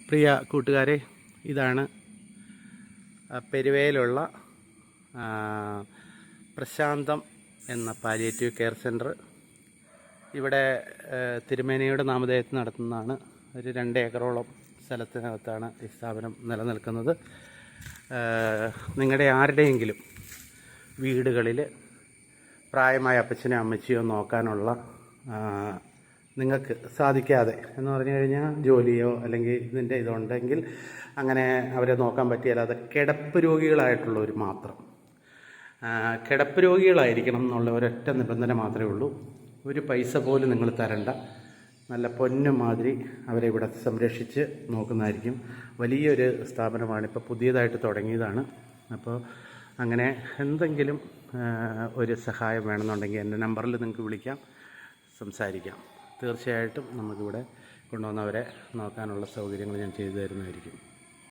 പ്രിയ കൂട്ടുകാരെ, ഇതാണ് പെരുവയിലുള്ള പ്രശാന്തം എന്ന പാലിയേറ്റീവ് കെയർ സെൻറ്റർ. ഇവിടെ തിരുമേനിയുടെ നാമധേയത്തിൽ നടത്തുന്നതാണ്. ഒരു 2 ഏക്കറോളം സ്ഥലത്തിനകത്താണ് ഈ സ്ഥാപനം നിലനിൽക്കുന്നത്. നിങ്ങളുടെ ആരുടെയെങ്കിലും വീടുകളിൽ പ്രായമായ അപ്പച്ചനോ അമ്മച്ചിയോ നോക്കാനുള്ള നിങ്ങൾക്ക് സാധിക്കാതെ എന്ന് പറഞ്ഞു കഴിഞ്ഞാൽ ജോലിയോ അല്ലെങ്കിൽ ഇതിൻ്റെ ഇതുണ്ടെങ്കിൽ അങ്ങനെ അവരെ നോക്കാൻ പറ്റിയാൽ അത് കിടപ്പ് രോഗികളായിട്ടുള്ളവർ മാത്രം, കിടപ്പ് രോഗികളായിരിക്കണം എന്നുള്ള ഒരൊറ്റ നിബന്ധന മാത്രമേ ഉള്ളൂ. ഒരു പൈസ പോലും നിങ്ങൾ തരണ്ട. നല്ല പൊന്നു മാതിരി അവരെ ഇവിടെ സംരക്ഷിച്ച് നോക്കുന്നതായിരിക്കും. വലിയൊരു സ്ഥാപനമാണ്, ഇപ്പോൾ പുതിയതായിട്ട് തുടങ്ങിയതാണ്. അപ്പോൾ അങ്ങനെ എന്തെങ്കിലും ഒരു സഹായം വേണമെന്നുണ്ടെങ്കിൽ എൻ്റെ നമ്പറിൽ നിങ്ങൾക്ക് വിളിക്കാം, സംസാരിക്കാം. തീർച്ചയായിട്ടും നമുക്കിവിടെ കൊണ്ടുവന്നവരെ നോക്കാനുള്ള സൗകര്യങ്ങൾ ഞാൻ ചെയ്തു തരുന്നതായിരിക്കും.